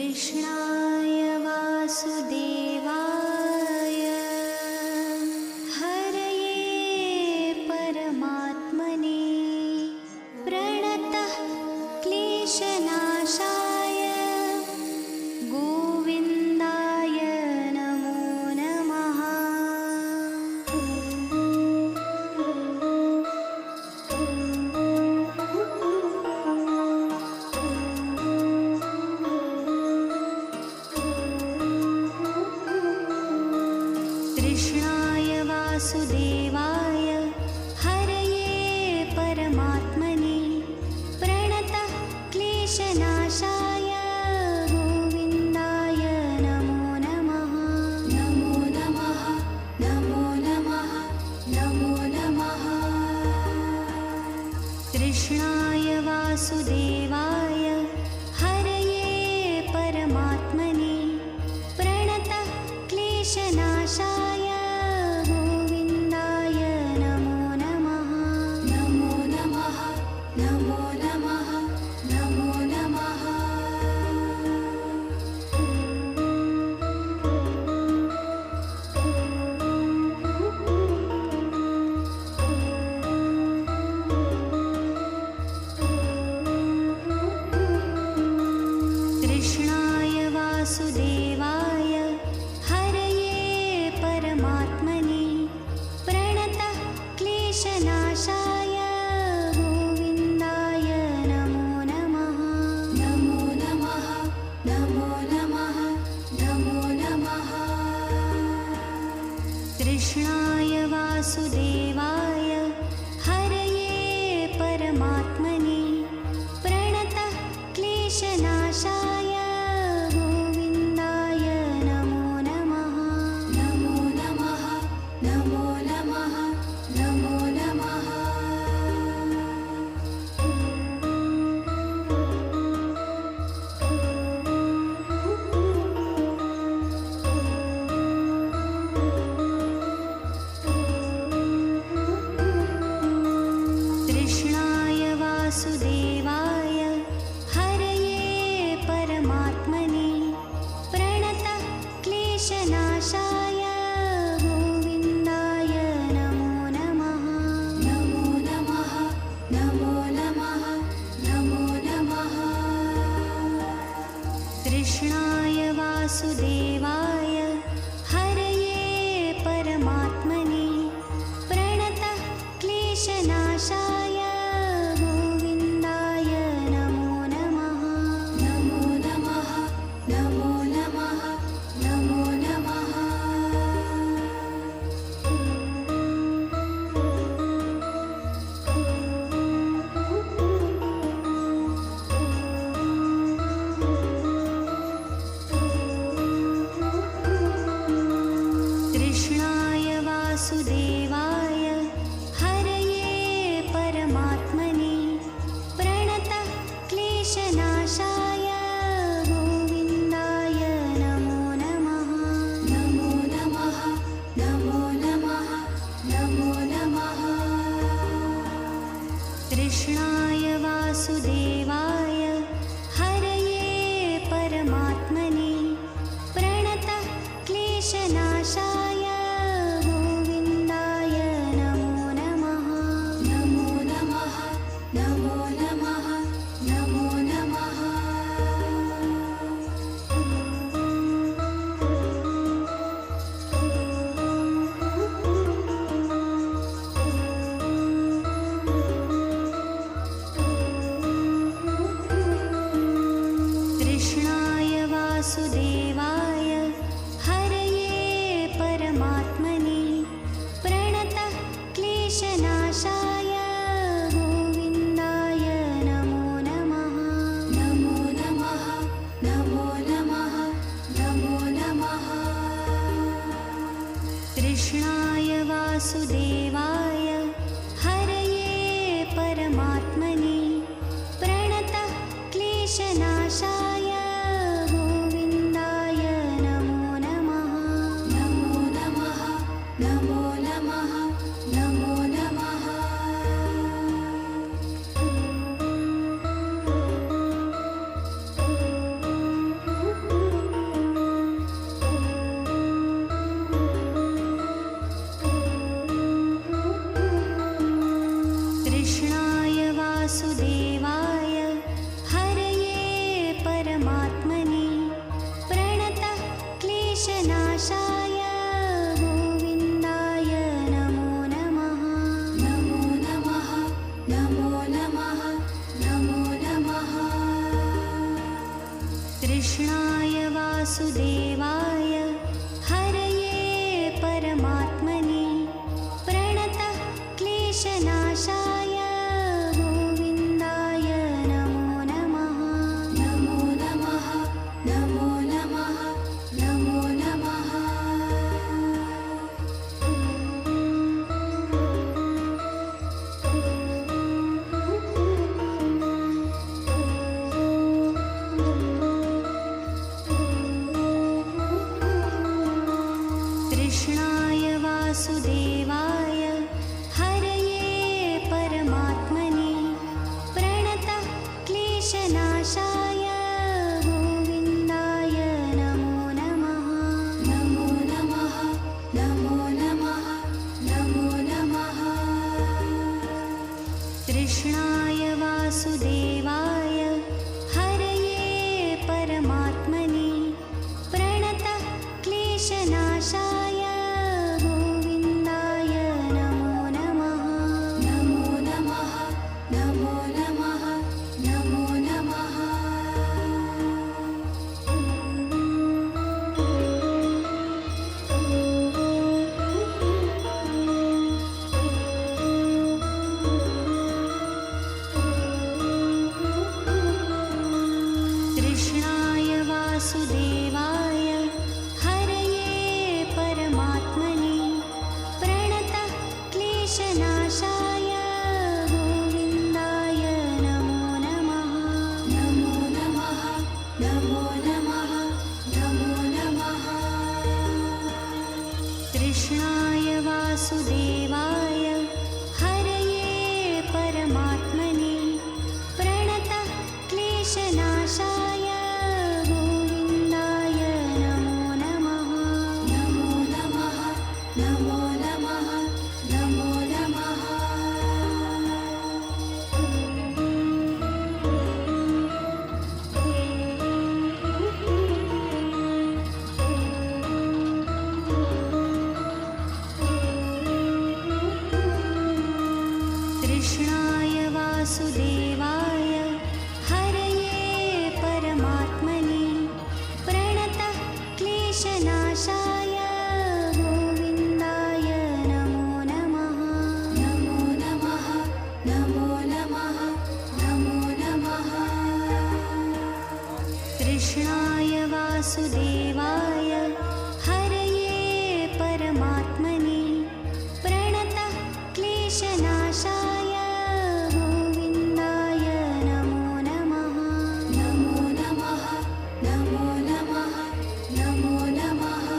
कृष्णाय वासुदेवाय हरये परमात्मने प्रणतः क्लेशनाशाय गोविन्दाय नमो नमः। कृष्णाय वासुदेवाय हरये परमात्मने प्रणतः क्लेशनाशाय गोविन्दाय नमो नमः। नमो नमः नमो नमः नमो नमः। कृष्णाय वासुदेवाय हरये परमात्मने प्रणतः क्लेशनाशाय गोविन्दाय नमो नमः। नमो नमः नमो नमः नमो नमः। कृष्णाय वासुदेवाय हरये परमात्मने प्रणतः क्लेशनाशाय गोविन्दाय नमो नमः। नमो नमः नमो नमः नमो नमः। कृष्णाय वासुदेवाय हरये परमात्मने प्रणतः क्लेशनाशाय गोविन्दाय नमो नमः। नमो नमः नमो नमः नमो नमः। कृष्णाय वासुदेवाय हरये परमात्मने प्रणतः क्लेशनाशाय गोविन्दाय नमो नमः। नमो नमः नमो नमः नमो नमः। कृष्णाय वासुदेवाय हरये परमात्मने प्रणतः क्लेशनाशाय गोविन्दाय नमो नमः। नमो नमः नमो नमः नमो नमः। कृष्णाय वासुदेवाय हरये परमात्मने प्रणतः क्लेशनाशाय गोविन्दाय नमो नमः। नमो नमः नमो नमः नमो नमः। कृष्णाय वासुदेवाय हरये परमात्मने प्रणतः क्लेशनाशाय गोविन्दाय नमो नमः। नमो नमः नमो नमः नमो नमः। कृष्णाय वासुदेवाय हरये परमात्मने प्रणतः क्लेशनाशाय गोविन्दाय नमो नमः। नमो नमः नमो नमः नमो नमः। कृष्णाय वासुदेवाय हरये परमात्मने प्रणतः क्लेशनाशाय गोविन्दाय नमो नमः। नमो नमः नमो नमः नमो नमः। वासुदेवाय हरये परमात्मने प्रणतः क्लेशनाशाय गोविन्दाय नमो नमः। नमो नमः नमो नमः नमो नमः। कृष्णाय वासुदेवाय हरये परमात्मने प्रणतः क्लेशनाशाय गोविन्दाय नमो नमः। नमो नमः नमो नमः नमो नमः। कृष्णाय वासुदेवाय हरये परमात्मने प्रणतः क्लेशनाशाय गोविन्दाय नमो नमः। नमो नमः नमो नमः नमो नमः। कृष्णाय वासुदेवाय हरये परमात्मने प्रणतः क्लेशनाशाय गोविन्दाय नमो नमः। नमो नमः नमो नमः नमो नमः। कृष्णाय वासुदेवाय हरये परमात्मने प्रणतः क्लेशनाशाय गोविन्दाय नमो नमः। नमो नमः नमो नमः नमो नमः। कृष्णाय वासुदेवाय हरये परमात्मने प्रणतः क्लेशनाशाय गोविन्दाय नमो नमः। नमो नमः नमो नमः नमो नमः। कृष्णाय वासुदेवाय हरये परमात्मने प्रणतः क्लेशनाशाय गोविन्दाय नमो नमः। नमो नमः नमो नमः नमो नमः। कृष्णाय वासुदेवाय हरये परमात्मने प्रणतः क्लेशनाशाय गोविन्दाय नमो नमः। नमो नमः नमो नमः नमो नमः।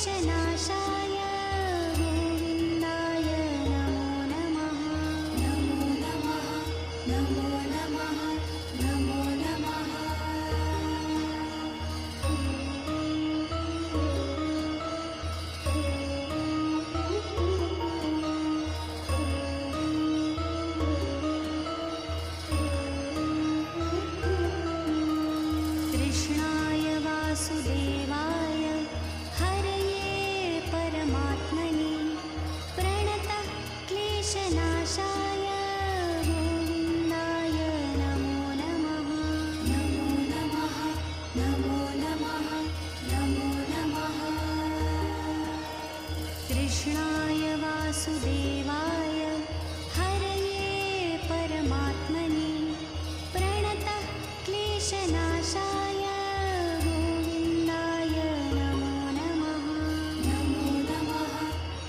क्लेशनाशाय गोविन्दाय नमो नमः नमो नमः नमो नमः नमो नमः कृष्णाय वासुदेवाय हरये परमात्मने प्रणतः क्लेशनाशाय गोविन्दाय नमो नमः नमो नमः नमो नमः नमो नमः कृष्णाय वासुदेवाय हरये परमात्मने प्रणतः क्लेशनाशाय गोविन्दाय नमो नमः नमो नमः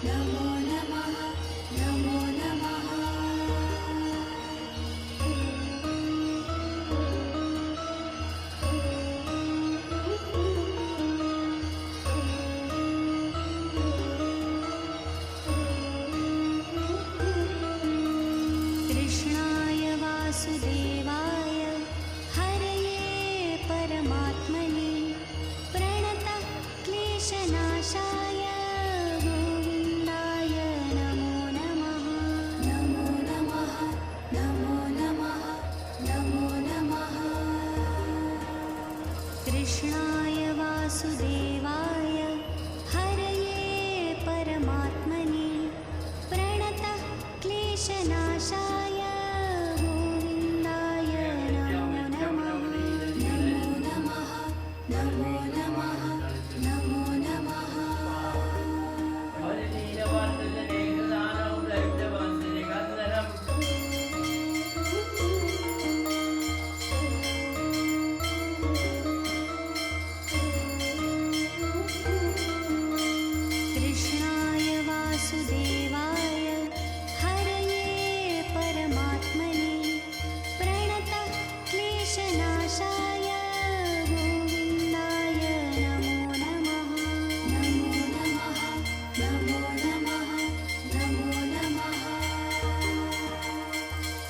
नमो नमः नमो नमः कृष्णाय वासुदेवाय हरये परमात्मने प्रणतः क्लेशनाशाय गोविन्दाय नमो नमः नमो नमः नमो नमः नमो नमः कृष्णाय वासुदेवाय हरये परमात्मने प्रणतः क्लेशनाशाय गोविन्दाय नमो नमः नमो नमः नमो नमः नमो नमः कृष्णाय वासुदेवाय हरये परमात्मने प्रणतः क्लेशनाशाय गोविन्दाय नमो नमः नमो नमः नमो नमः नमो नमः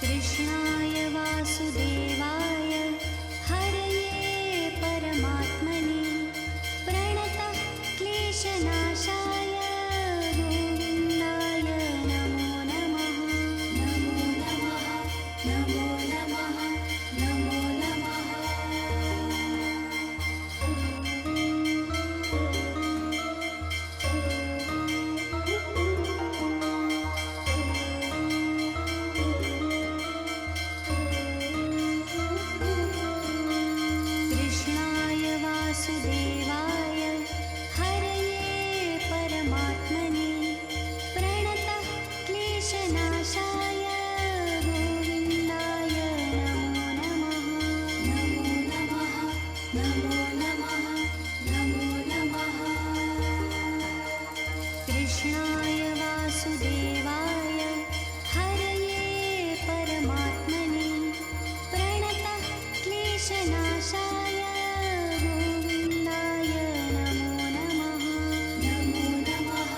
कृष्णाय वासुदेवाय हरये परमात्मने प्रणतः क्लेशनाशाय गोविन्दाय नमो नमः नमो नमः नमो नमः नमो नमः कृष्णाय वासुदेवाय हरये परमात्मने प्रणतः क्लेशनाशाय गोविन्दाय नमो नमः नमो नमः नमो नमः नमो नमः कृष्णाय वासुदेवाय हरये परमात्मने प्रणतः क्लेशनाशाय गोविन्दाय नमो नमः नमो नमः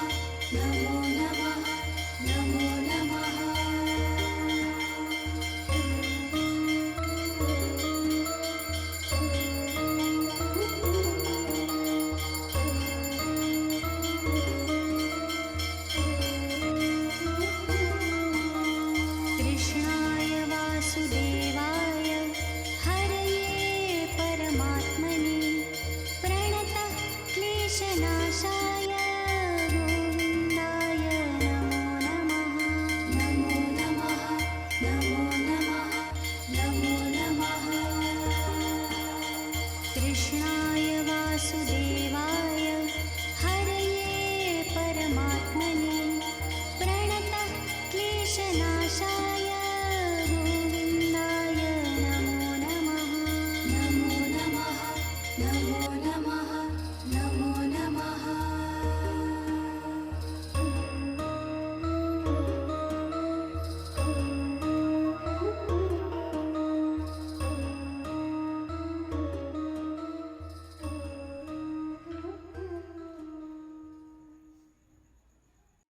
नमो नमः नमो नमः कृष्णाय वासुदेवाय हरये परमात्मने प्रणतः क्लेशनाशाय